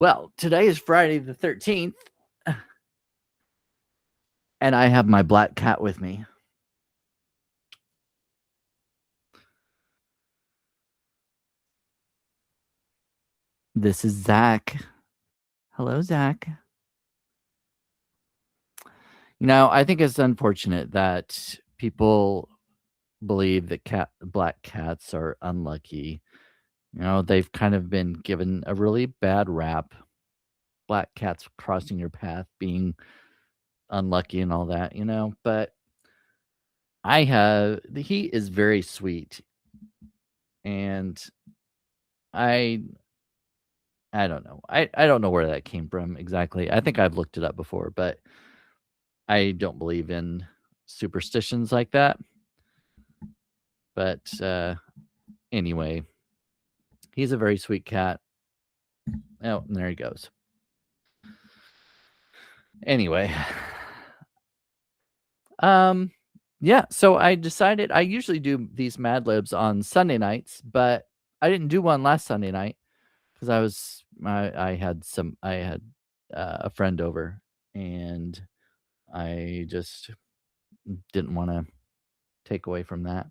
Well, today is Friday the 13th, and I have my black cat with me. This is Zach. Hello, Zach. I think it's unfortunate that people believe that black cats are unlucky. They've kind of been given a really bad rap. Black cats crossing your path being unlucky and all that, but he is very sweet. And I don't know. I don't know where that came from exactly. I think I've looked it up before, but I don't believe in superstitions like that. But anyway, he's a very sweet cat. Oh, and there he goes. Anyway, yeah. So I decided I usually do these Mad Libs on Sunday nights, but I didn't do one last Sunday night because I had a friend over, and I just didn't want to take away from that.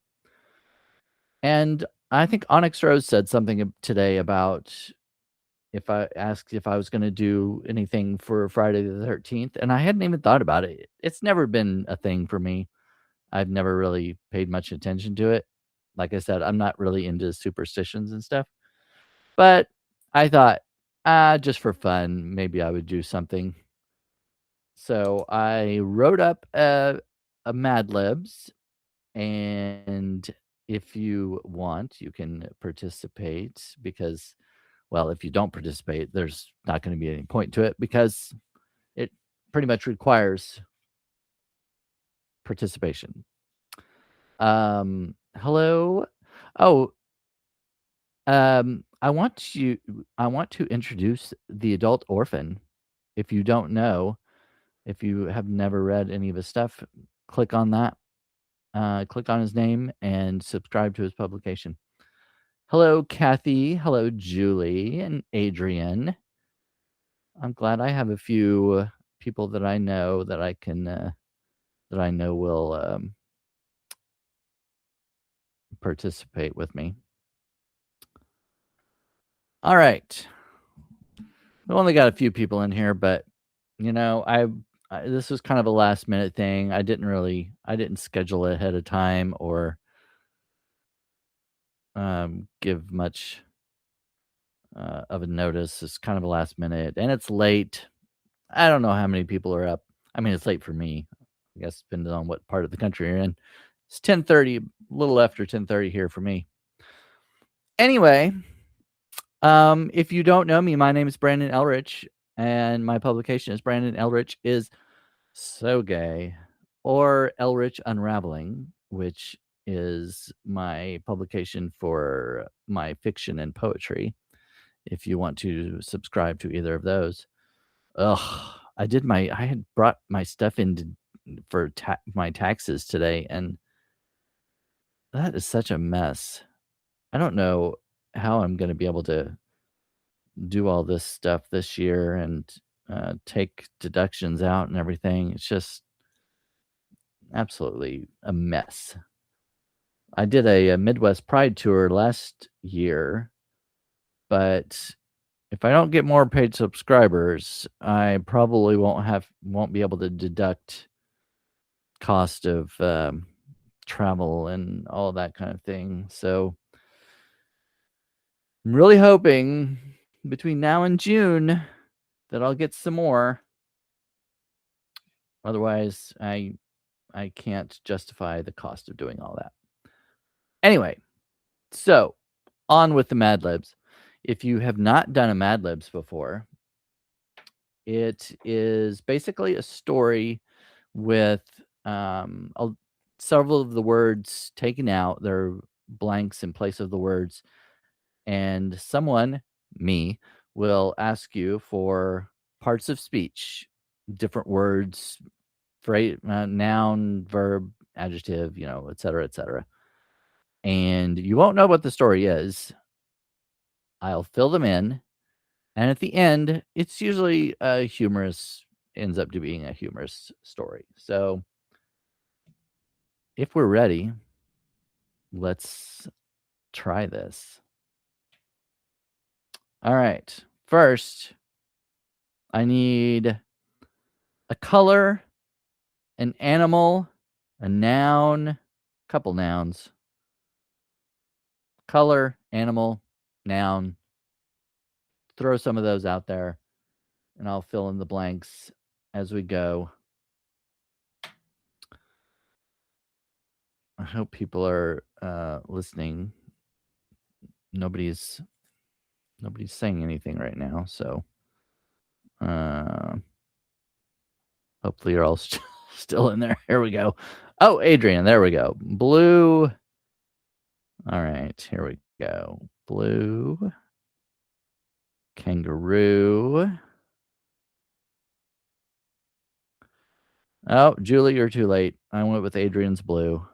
And I think Onyx Rose said something today about if I asked if I was going to do anything for Friday the 13th, and I hadn't even thought about it. It's never been a thing for me. I've never really paid much attention to it. Like I said, I'm not really into superstitions and stuff. But I thought, just for fun, maybe I would do something. So I wrote up a Mad Libs, and if you want, you can participate because, well, if you don't participate, there's not going to be any point to it because it pretty much requires participation. Hello. Oh, I want to introduce The Adult Orphan. If you don't know, if you have never read any of his stuff, click on that. Click on his name and subscribe to his publication. Hello, Kathy. Hello, Julie and Adrian. I'm glad I have a few people that I know that I can that I know will participate with me. All right. We only got a few people in here, but this was kind of a last minute thing. I didn't schedule it ahead of time or give much of a notice. It's kind of a last minute, and it's late. I don't know how many people are up. I mean, it's late for me. I guess depending on what part of the country you're in. It's 10:30, a little after 10:30 here for me. Anyway, if you don't know me, my name is Brandon Elrich, and my publication is Brandon Elrich is So Gay, or Elrich Unraveling, which is my publication for my fiction and poetry. If you want to subscribe to either of those. I had brought my stuff in for my taxes today, and that is such a mess. I don't know how I'm going to be able to do all this stuff this year and take deductions out and everything. It's just absolutely a mess. I did a Midwest Pride tour last year, but if I don't get more paid subscribers, I probably won't be able to deduct cost of travel and all that kind of thing. So I'm really hoping between now and June that I'll get some more. Otherwise, I can't justify the cost of doing all that. Anyway, so on with the Mad Libs. If you have not done a Mad Libs before, it is basically a story with several of the words taken out. There are blanks in place of the words. And someone, me, will ask you for parts of speech, different words, phrase, noun, verb, adjective, et cetera, et cetera. And you won't know what the story is. I'll fill them in, And at the end, it's usually a humorous ends up to being a humorous story. So, if we're ready, let's try this. All right. First, I need a color, an animal, a noun, couple nouns. Color, animal, noun. Throw some of those out there, and I'll fill in the blanks as we go. I hope people are listening. Nobody's saying anything right now, so hopefully you're all still in there. Here we go. Oh, Adrian, there we go. Blue. All right, here we go. Blue. Kangaroo. Oh, Julie, you're too late. I went with Adrian's blue.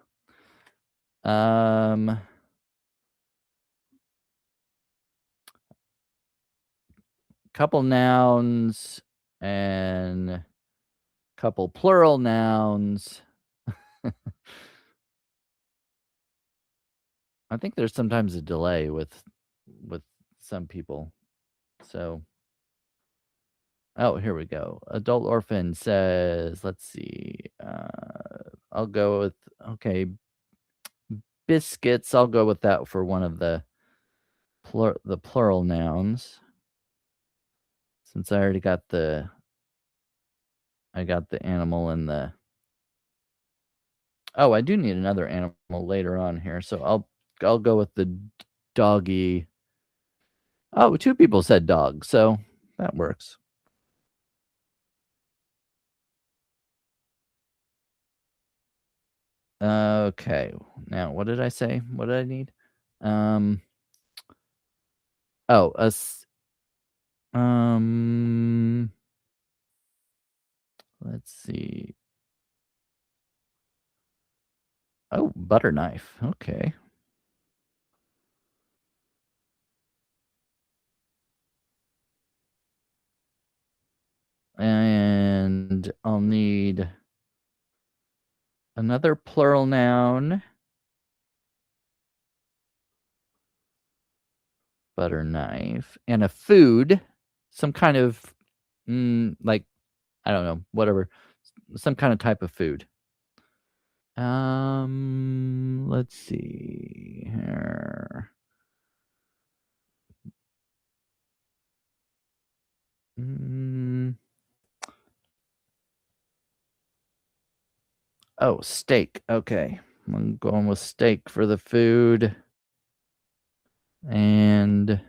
Couple nouns and couple plural nouns. I think there's sometimes a delay with some people. So, oh, here we go. Adult Orphan says, let's see. I'll go with, okay, biscuits. I'll go with that for one of the plural nouns. Since I already got the animal and the, oh, I do need another animal later on here. So I'll go with the doggy. Oh, two people said dog, so that works. Okay. Now, what did I say? What did I need? Oh, let's see. Oh, butter knife. Okay. And I'll need another plural noun. Butter knife. And a food. Some kind of, like, I don't know, whatever. Some kind of type of food. Let's see here. Oh, steak. Okay. I'm going with steak for the food. And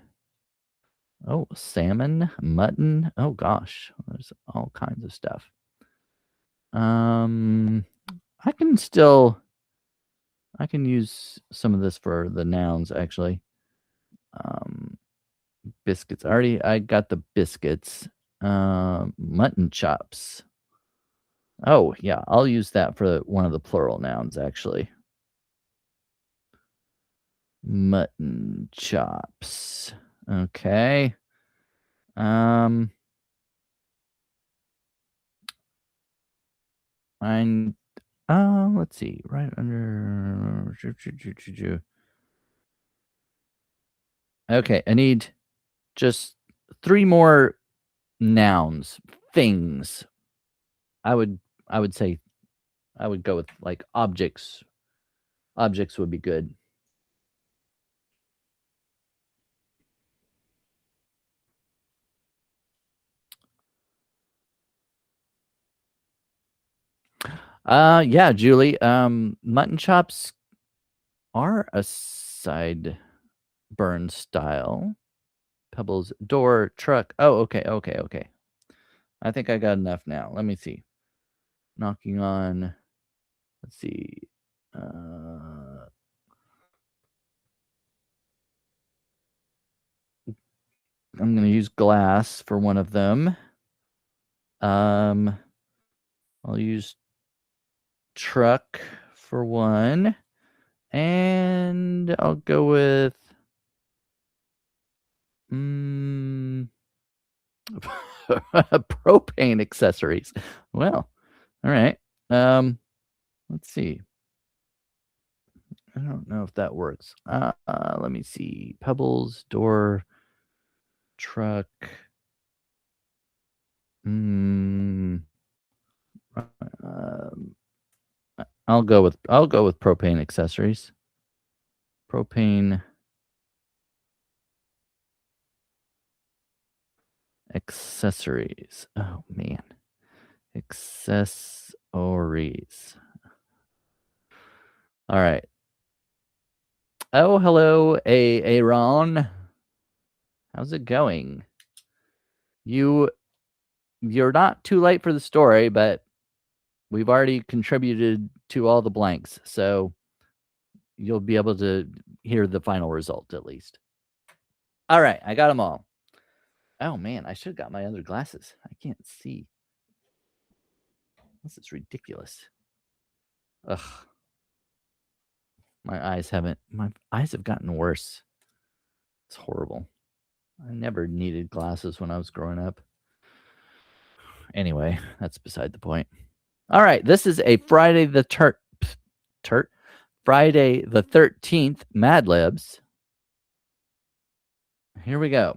oh, salmon, mutton. Oh gosh, there's all kinds of stuff. I can use some of this for the nouns actually. Biscuits. I got the biscuits. Mutton chops. Oh yeah, I'll use that for one of the plural nouns actually. Mutton chops. Okay. Let's see, right under. Okay, I need just 3 more nouns, things. I would say I would go with like objects. Objects would be good. Yeah, Julie. Mutton chops are a side burn style. Pebbles, door, truck. Oh, okay. I think I got enough now. Let me see. Knocking on. Let's see. I'm going to use glass for one of them. I'll use truck for one. And I'll go with Propane accessories. Well, all right. Let's see. I don't know if that works. Let me see. Pebbles, door, truck. Mm, um, I'll go with propane accessories. Propane accessories. Oh man. Accessories. All right. Oh, hello, Aaron. How's it going? You're not too late for the story, but we've already contributed to all the blanks, so you'll be able to hear the final result at least. All right, I got them all. Oh man, I should have got my other glasses. I can't see. This is ridiculous. Ugh. My eyes have gotten worse. It's horrible. I never needed glasses when I was growing up. Anyway, that's beside the point. All right, this is a Friday the 13th Mad Libs. Here we go.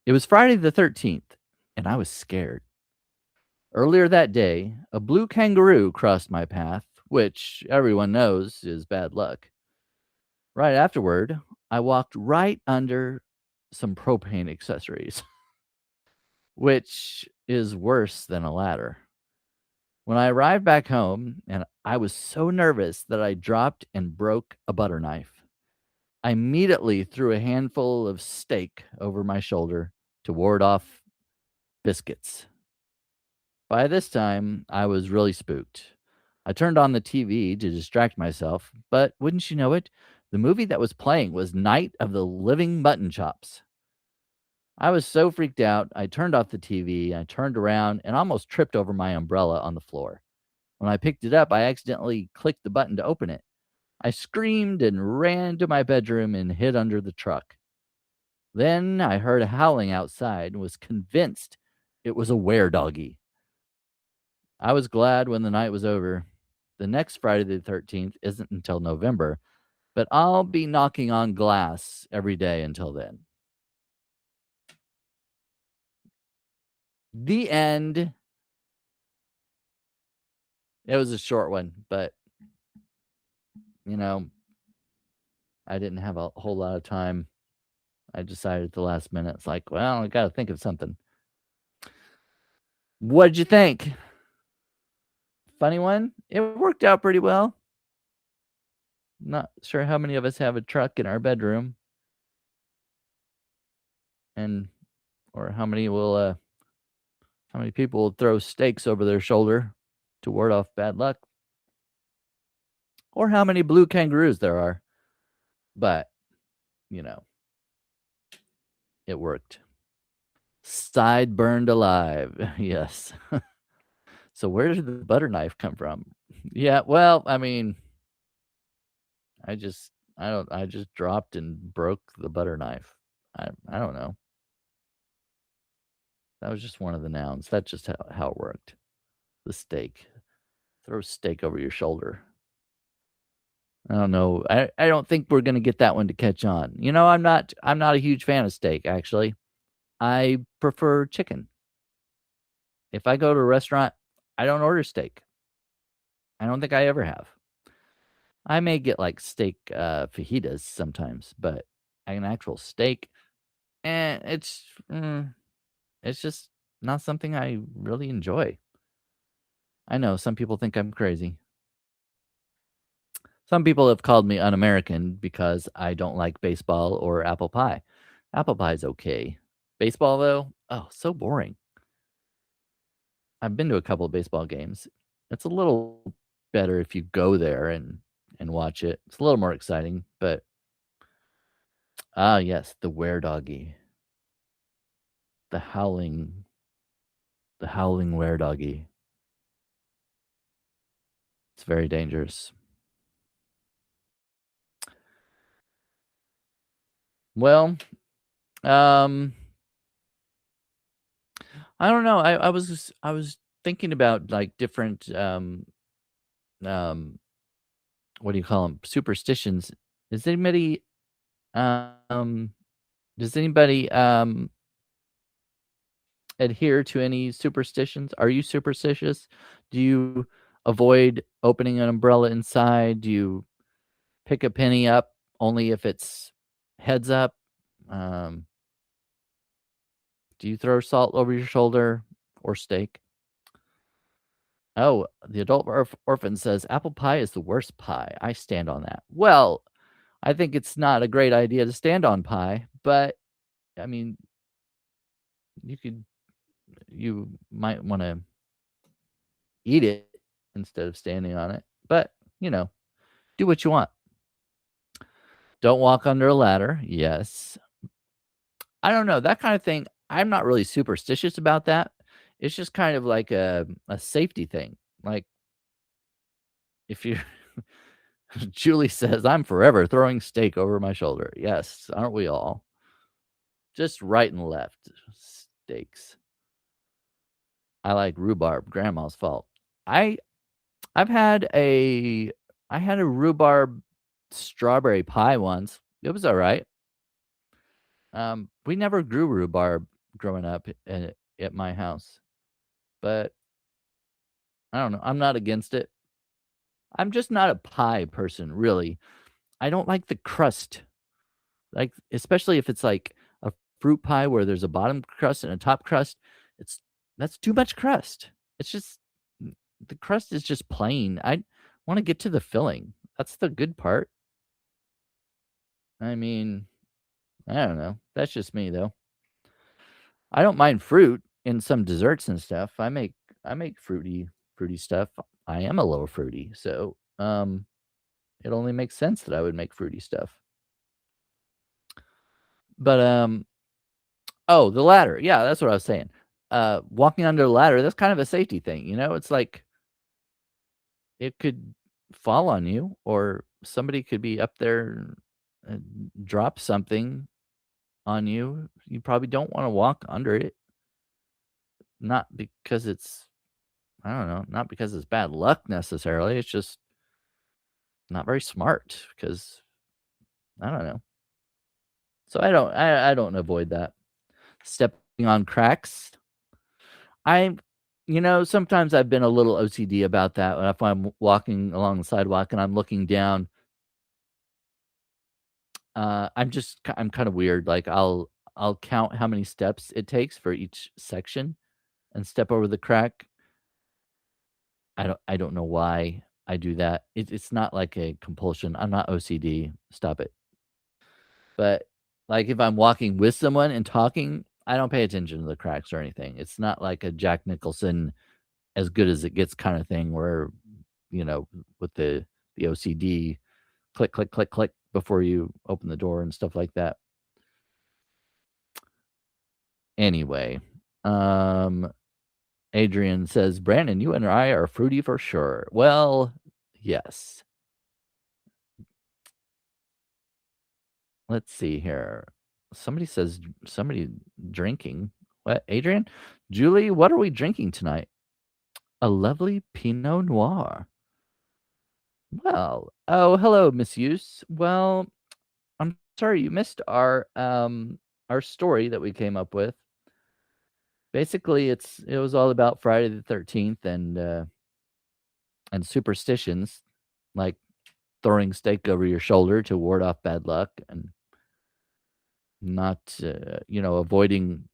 It was Friday the 13th, and I was scared. Earlier that day, a blue kangaroo crossed my path, which everyone knows is bad luck. Right afterward, I walked right under some propane accessories, which is worse than a ladder. When I arrived back home, and I was so nervous that I dropped and broke a butter knife. I immediately threw a handful of steak over my shoulder to ward off biscuits. By this time, I was really spooked. I turned on the TV to distract myself, but wouldn't you know it, the movie that was playing was Night of the Living Mutton Chops. I was so freaked out, I turned off the TV, I turned around, and almost tripped over my umbrella on the floor. When I picked it up, I accidentally clicked the button to open it. I screamed and ran to my bedroom and hid under the truck. Then I heard a howling outside and was convinced it was a were-doggy. I was glad when the night was over. The next Friday the 13th isn't until November, but I'll be knocking on glass every day until then. The end. It was a short one, but you know, I didn't have a whole lot of time. I decided at the last minute, it's like, well, I got to think of something. What'd you think? Funny one? It worked out pretty well. Not sure how many of us have a truck in our bedroom, and or how many people will throw stakes over their shoulder to ward off bad luck, or how many blue kangaroos there are. But you know, it worked. Side burned alive. Yes. So where did the butter knife come from? Yeah, well, I mean, I just I just dropped and broke the butter knife. I don't know. That was just one of the nouns. That's just how it worked. The steak. Throw steak over your shoulder. I don't know. I don't think we're gonna get that one to catch on. You know, I'm not a huge fan of steak, actually. I prefer chicken. If I go to a restaurant, I don't order steak. I don't think I ever have. I may get like steak fajitas sometimes, but an actual steak, it's just not something I really enjoy. I know some people think I'm crazy. Some people have called me un-American because I don't like baseball or apple pie. Apple pie's okay. Baseball, though, oh, so boring. I've been to a couple of baseball games. It's a little better if you go there and watch it. It's a little more exciting, but yes, the were-doggy. The howling were-doggy. It's very dangerous. Well, um I don't know, I was thinking about, like, different, um, what do you call them, superstitions. Does anybody, um does anybody, adhere to any superstitions? Are you superstitious? Do you avoid opening an umbrella inside? Do you pick a penny up only if it's heads up? Um, do you throw salt over your shoulder or steak? Oh, the adult orphan says apple pie is the worst pie. I stand on that. Well, I think it's not a great idea to stand on pie, but I mean, you could you might want to eat it instead of standing on it. But, you know, do what you want. Don't walk under a ladder. Yes. I don't know, that kind of thing, I'm not really superstitious about that. It's just kind of like a safety thing. Like, if you Julie says, "I'm forever throwing steak over my shoulder." Yes, aren't we all? Just right and left steaks. I like rhubarb, grandma's fault. I I've had a I had a rhubarb strawberry pie once. It was alright. We never grew rhubarb growing up at my house, but I don't know, I'm not against it. I'm just not a pie person, really. I don't like the crust, like, especially if it's like a fruit pie where there's a bottom crust and a top crust. It's that's too much crust. It's just the crust is just plain. I wanna get to the filling. That's the good part. I mean, I don't know. That's just me, though. I don't mind fruit in some desserts and stuff. I make fruity stuff. I am a little fruity, so, it only makes sense that I would make fruity stuff. But, oh, the ladder. Yeah, that's what I was saying. Walking under the ladder, that's kind of a safety thing, you know? It's like it could fall on you or somebody could be up there and drop something on you. You probably don't wanna walk under it, not because it's I don't know, not because it's bad luck necessarily, it's just not very smart because I don't know. So I don't avoid that. Stepping on cracks, I sometimes I've been a little OCD about that. If I'm walking along the sidewalk and I'm looking down, I'm kinda weird, like, I'll count how many steps it takes for each section and step over the crack. I don't know why I do that. It's not like a compulsion. I'm not OCD. Stop it. But, like, if I'm walking with someone and talking, I don't pay attention to the cracks or anything. It's not like a Jack Nicholson as good as it gets kinda thing where, with the OCD, click, click, click, click before you open the door and stuff like that. Anyway, um, Adrian says, "Brandon, you and I are fruity for sure." Well, yes. Let's see here. Somebody says somebody drinking. What, Adrian? Julie, what are we drinking tonight? A lovely Pinot Noir. Well, oh, hello, Misuse. Well, I'm sorry you missed our story that we came up with. Basically, it was all about Friday the 13th and superstitions, like throwing steak over your shoulder to ward off bad luck and not, avoiding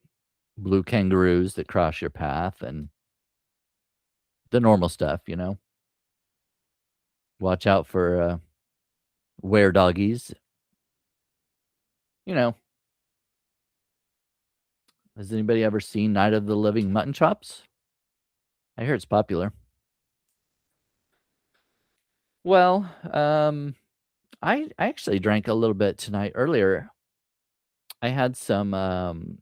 blue kangaroos that cross your path and the normal stuff, you know? Watch out for, were doggies. You know, has anybody ever seen Night of the Living Mutton Chops? I hear it's popular. Well, I actually drank a little bit tonight earlier. I had some,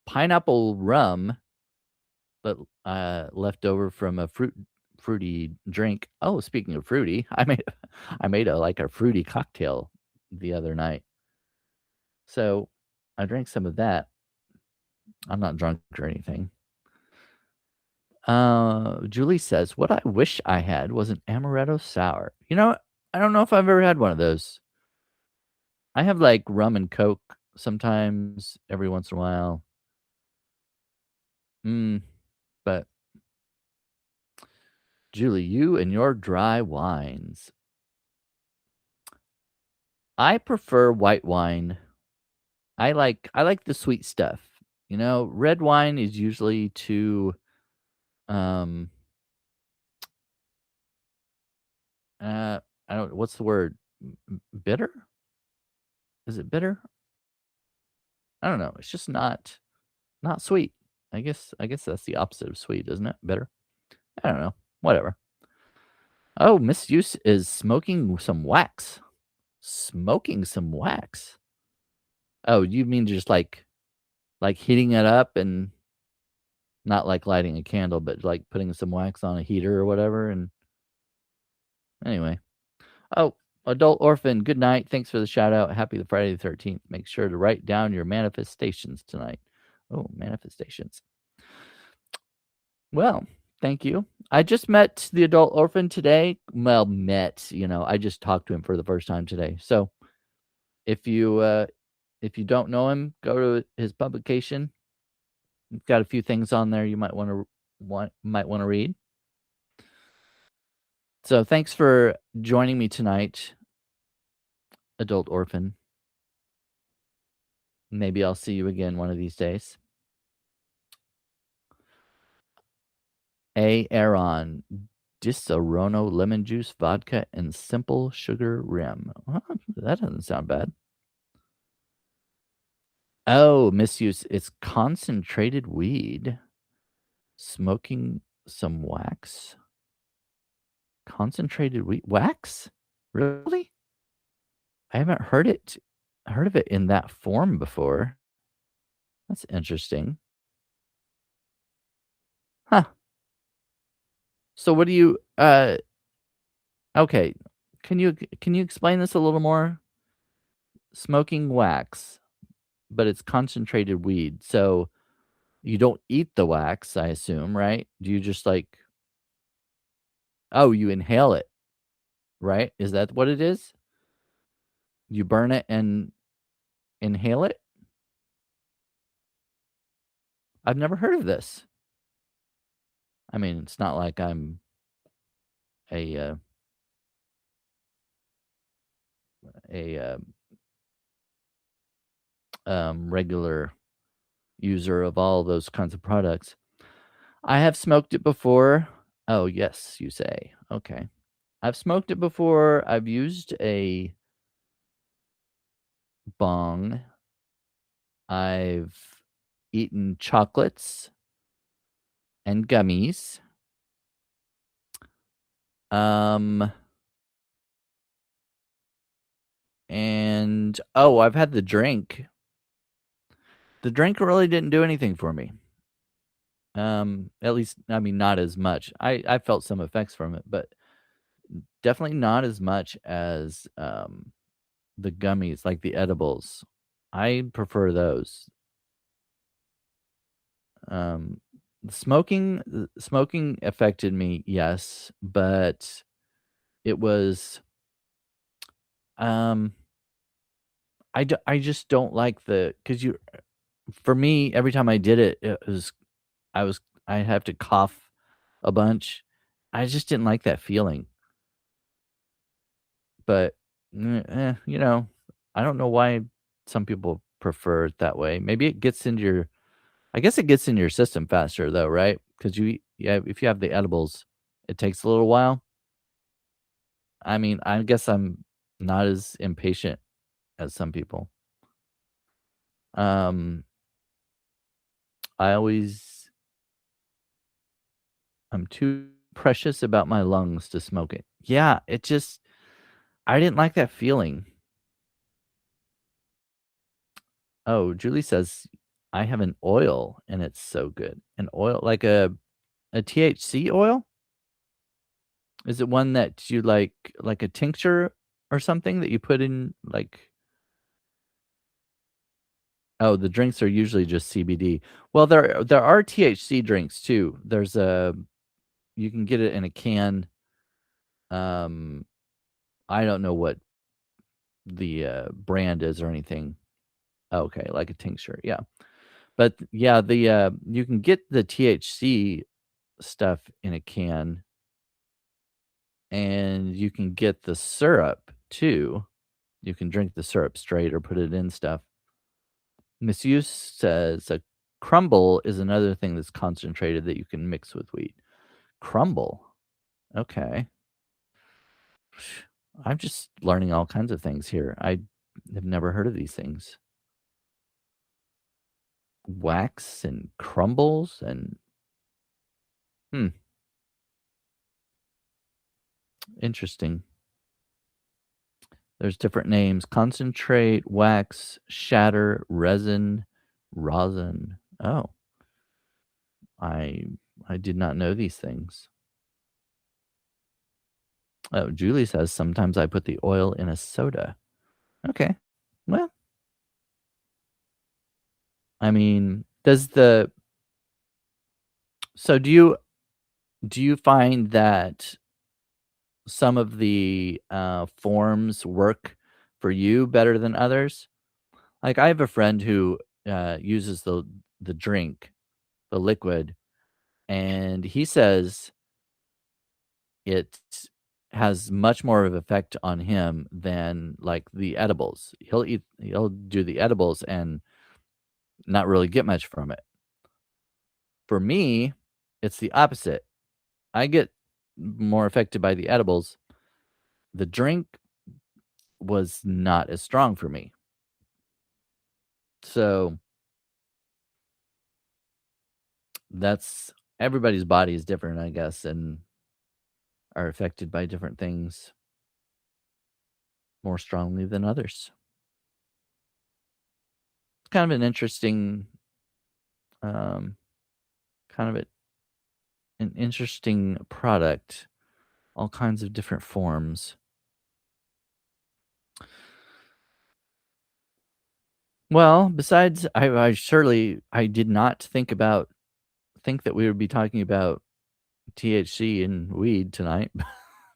pineapple rum, but, left over from a fruity drink. Oh, speaking of fruity, I made a fruity cocktail the other night. So, I drank some of that. I'm not drunk or anything. Julie says, "What I wish I had was an amaretto sour." You know, I don't know if I've ever had one of those. I have, like, rum and Coke sometimes, every once in a while. Mm, but Julie, you and your dry wines. I prefer white wine. I like the sweet stuff. You know, red wine is usually too, um, uh, I don't what's the word? Bitter? Is it bitter? I don't know. It's just not sweet. I guess that's the opposite of sweet, isn't it? Bitter? I don't know. Whatever. Oh, misuse is smoking some wax. Smoking some wax? Oh, you mean just like heating it up and not like lighting a candle, but like putting some wax on a heater or whatever, and anyway. Oh, adult orphan, good night. Thanks for the shout out. Happy the Friday the 13th. Make sure to write down your manifestations tonight. Oh, manifestations. Well, thank you. I just met the adult orphan today. Well, I just talked to him for the first time today. So if you don't know him, go to his publication. He's got a few things on there you might want to read. So thanks for joining me tonight, adult orphan. Maybe I'll see you again one of these days. Aaron, Disaronno lemon juice, vodka, and simple sugar rim. Well, that doesn't sound bad. Oh, misuse. It's concentrated weed. Smoking some wax. Concentrated weed wax? Really? I haven't heard of it in that form before. That's interesting. Huh. So what do you okay. Can you explain this a little more? Smoking wax, but it's concentrated weed. So you don't eat the wax, I assume, right? Do you just like oh, you inhale it, right? Is that what it is? You burn it and inhale it? I've never heard of this. I mean, it's not like I'm a a regular user of all those kinds of products. I have smoked it before. Oh, yes, you say. Okay. I've smoked it before. I've used a bong. I've eaten chocolates and gummies. Um, and oh, I've had the drink. The drink really didn't do anything for me. At least, I mean, not as much. I felt some effects from it, but definitely not as much as the gummies, like the edibles. I prefer those. Um, smoking affected me, yes, but it was, um, I just don't like the because you for me, every time I did it, I have to cough a bunch. I just didn't like that feeling, but, I don't know why some people prefer it that way. Maybe it gets into your I guess it gets in your system faster though, right? Because yeah, if you have the edibles, it takes a little while. I mean, I guess I'm not as impatient as some people. Um, I always I'm too precious about my lungs to smoke it. Yeah, it just I didn't like that feeling. Oh, Julie says I have an oil and it's so good. An oil like a THC oil? Is it one that you like a tincture or something that you put in like Oh, the drinks are usually just CBD. Well, there are THC drinks too. There's a you can get it in a can. Um, I don't know what the, brand is or anything. Okay, like a tincture, yeah. But, yeah, you can get the THC stuff in a can, and you can get the syrup too. You can drink the syrup straight or put it in stuff. Misuse says a crumble is another thing that's concentrated that you can mix with weed. Crumble? Okay. I'm just learning all kinds of things here. I have never heard of these things. Wax and crumbles and hmm, interesting. There's different names: concentrate, wax, shatter, resin, rosin. Oh, I I did not know these things. Oh, Julie says sometimes I put the oil in a soda. Okay. Well, I mean, does the so do you find that some of the, forms work for you better than others? Like, I have a friend who, uses the drink, the liquid, and he says it has much more of effect on him than, like, the edibles. He'll do the edibles and not really get much from it. For me, it's the opposite. I get more affected by the edibles. The drink was not as strong for me. So, that's everybody's body is different, I guess, and are affected by different things more strongly than others. It's kind of an interesting, um, kind of an interesting product, all kinds of different forms. Well, besides, I surely I did not think that we would be talking about THC and weed tonight,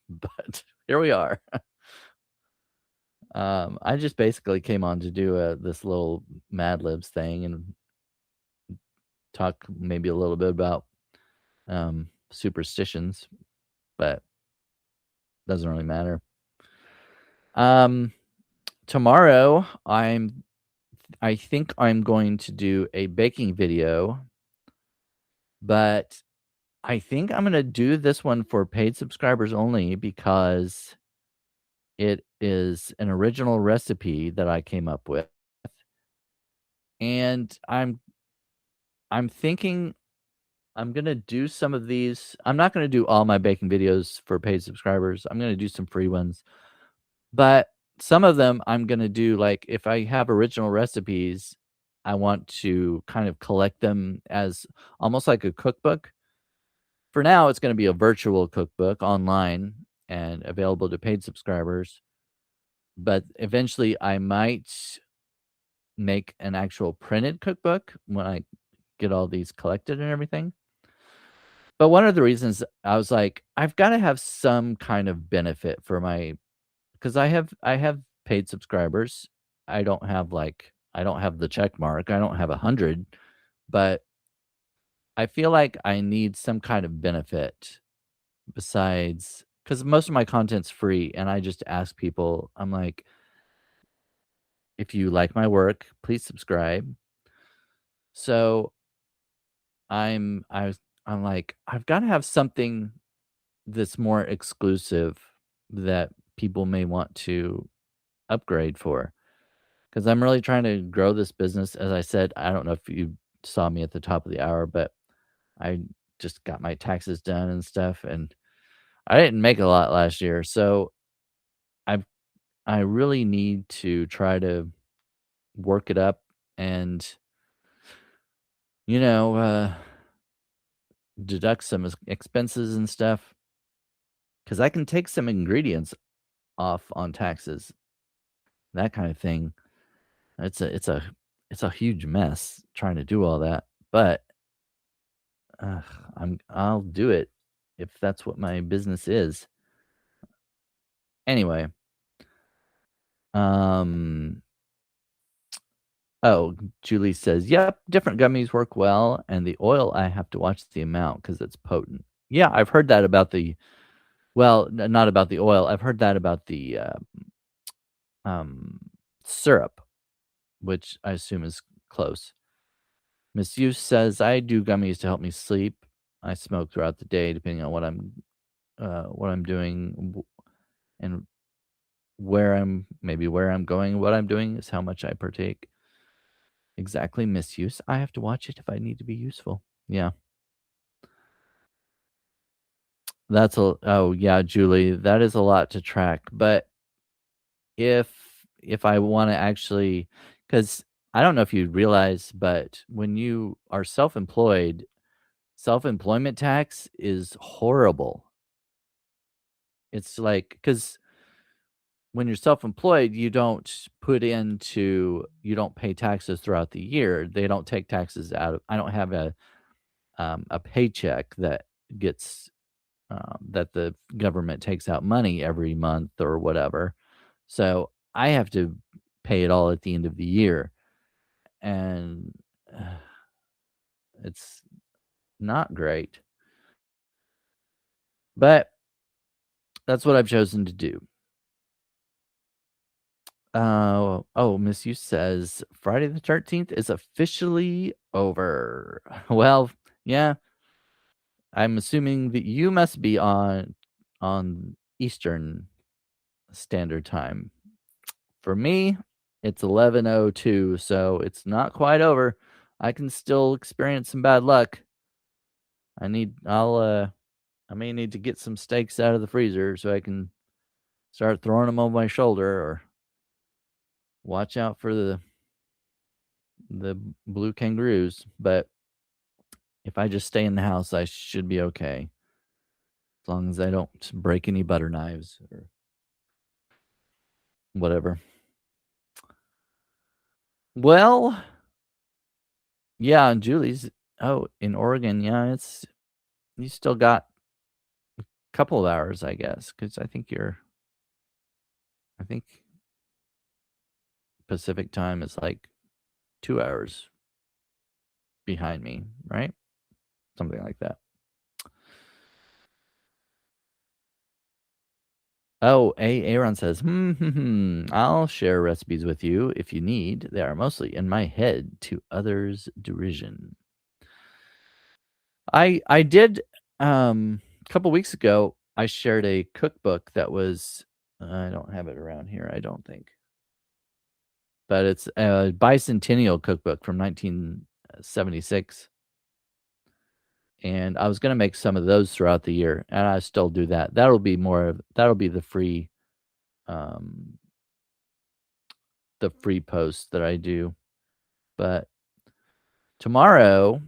but here we are. I just basically came on to do this little Mad Libs thing and talk maybe a little bit about superstitions, but doesn't really matter. Um, Tomorrow, I think I'm going to do a baking video, but I think I'm gonna do this one for paid subscribers only because it is an original recipe that I came up with, and I'm thinking I'm gonna do some of these. I'm not gonna do all my baking videos for paid subscribers. I'm gonna do some free ones, but some of them I'm gonna do, like, if I have original recipes, I want to kind of collect them as almost like a cookbook. For now, it's gonna be a virtual cookbook online and available to paid subscribers, but eventually I might make an actual printed cookbook when I get all these collected and everything. But one of the reasons I was like, I've gotta have some kind of benefit for my because I have paid subscribers. I don't have the check mark. I don't have 100, but I feel like I need some kind of benefit besides because most of my content's free, and I just ask people, I'm like, "If you like my work, please subscribe." So, I'm like, I've gotta have something that's more exclusive that people may want to upgrade for. Because 'Cause I'm really trying to grow this business. As I said, I don't know if you saw me at the top of the hour, but I just got my taxes done and stuff, and I didn't make a lot last year, so I I really need to try to work it up and, you know, deduct some expenses and stuff. Because I can take some ingredients off on taxes, that kind of thing. It's a it's a huge mess trying to do all that, but, ugh, I'll do it if that's what my business is. Anyway, um, oh, Julie says, "Yep, different gummies work well, and the oil, I have to watch the amount because it's potent." Yeah, I've heard that about the well, n not about the oil, I've heard that about the, um, syrup, which I assume is close. Miss Youth says, "I do gummies to help me sleep. I smoke throughout the day depending on what I'm doing, and where I'm going, what I'm doing is how much I partake." Exactly, misuse. I have to watch it if I need to be useful. Yeah. Oh, yeah, Julie, that is a lot to track, but if if I wanna actually, because I don't know if you realize, but when you are self-employed, self-employment tax is horrible. It's like because when you're self-employed, you don't pay taxes throughout the year. They don't take taxes out of I don't have a paycheck that gets, that the government takes out money every month or whatever. So, I have to pay it all at the end of the year, and, uh, it's not great, but that's what I've chosen to do. Miss You says, "Friday the 13th is officially over." Well, yeah, I'm assuming that you must be on Eastern Standard Time. For me, it's 11:02, so it's not quite over. I can still experience some bad luck. I need I'll, I may need to get some steaks out of the freezer so I can start throwing them on my shoulder or watch out for the blue kangaroos, but if I just stay in the house, I should be okay, as long as I don't break any butter knives or whatever. Well, yeah, and Julie's in Oregon, yeah, it's you still got a couple of hours, I guess, because I think Pacific time is like 2 hours behind me, right? Something like that. Oh, Aaron says, I'll share recipes with you if you need. They are mostly in my head to others' derision." I did, a couple weeks ago, I shared a cookbook that was I don't have it around here, I don't think, but it's a bicentennial cookbook from 1976, and I was gonna make some of those throughout the year, and I still do that. That'll be um, the free post that I do, but tomorrow,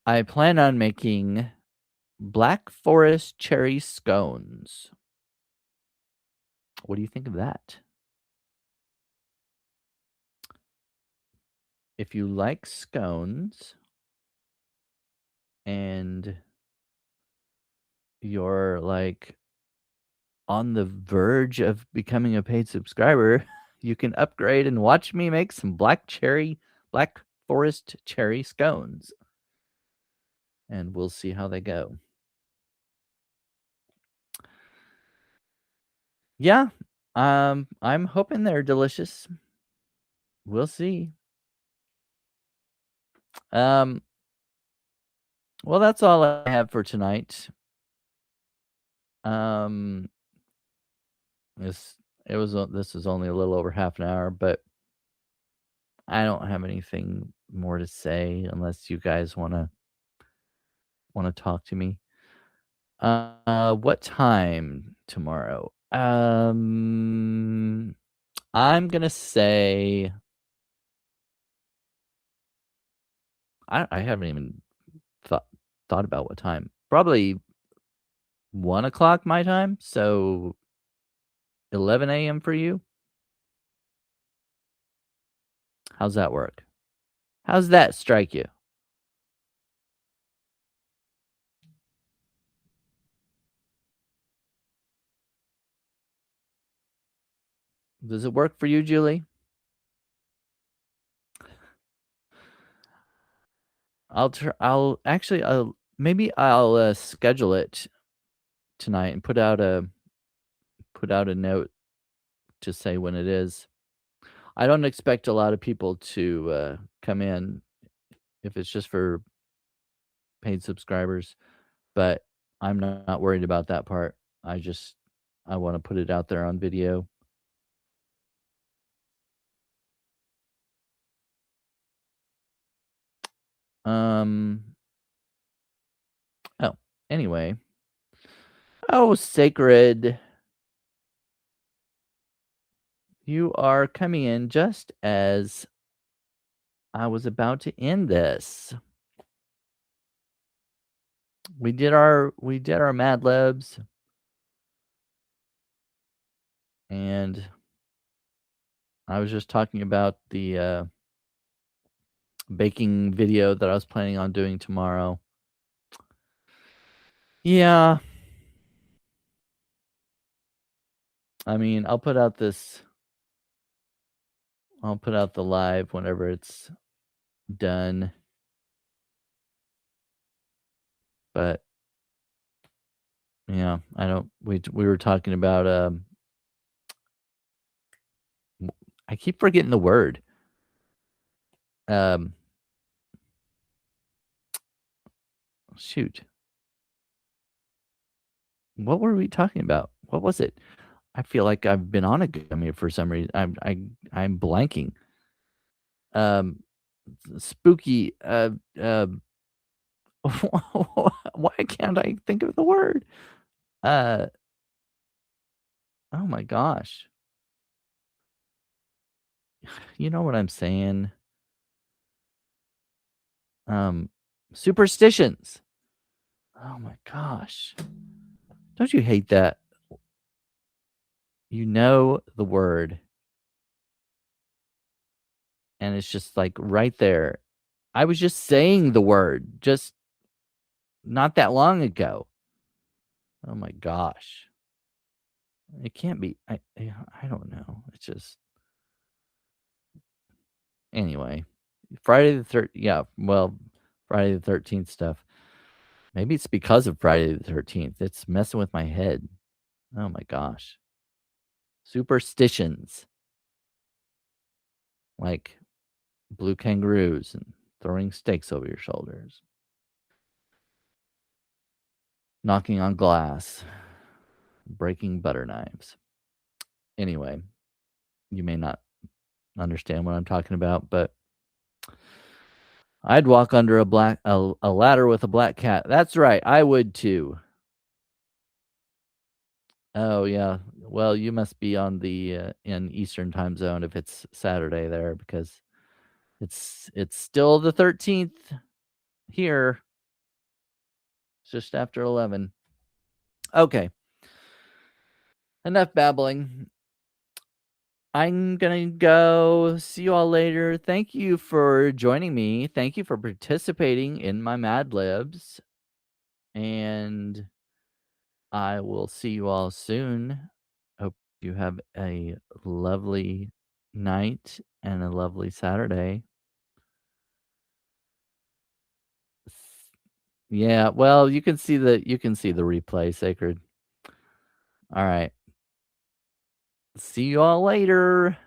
I plan on making Black Forest cherry scones. What do you think of that? If you like scones and you're, like, on the verge of becoming a paid subscriber, you can upgrade and watch me make some Black Forest cherry scones, and we'll see how they go. Yeah, I'm hoping they're delicious. We'll see. Um, well, that's all I have for tonight. Um, this this is only a little over half an hour, but I don't have anything more to say unless you guys wanna talk to me. What time tomorrow? I'm gonna say I haven't even thought thought about what time. Probably 1 o'clock my time, so 11 a.m. for you? How's that work? How's that strike you? Does it work for you, Julie? I'll actually, maybe I'll, schedule it tonight and put out a note to say when it is. I don't expect a lot of people to, come in if it's just for paid subscribers, but I'm not worried about that part. I wanna put it out there on video. Um, oh, anyway. Oh, sacred, you are coming in just as I was about to end this. We did our Mad Libs, and I was just talking about the, baking video that I was planning on doing tomorrow. Yeah, I mean, I'll put out the live whenever it's done, but, yeah, I don't we were talking about, w I keep forgetting the word. Um, shoot, what were we talking about? What was it? I feel like I've been on a gummy for some reason. I'm blanking. Um, spooky, why can't I think of the word? Uh, oh my gosh. You know what I'm saying? Um, superstitions. Oh my gosh. Don't you hate that? You know the word, and it's just, like, right there. I was just saying the word just not that long ago. Oh my gosh. It can't be I don't know. It's just anyway. Friday the 13th stuff. Maybe it's because of Friday the 13th. It's messing with my head. Oh my gosh. Superstitions, like blue kangaroos and throwing stakes over your shoulders, knocking on glass, breaking butter knives. Anyway, you may not understand what I'm talking about, but I'd walk under a ladder with a black cat. That's right, I would too. Oh, yeah. Well, you must be on the, in Eastern Time Zone if it's Saturday there because it's still the 13th here. It's just after 11. Okay, enough babbling. I'm gonna go. See you all later. Thank you for joining me. Thank you for participating in my Mad Libs, and I will see you all soon. Hope you have a lovely night and a lovely Saturday. Yeah, well, you can see the replay, Sacred. All right. See you all later.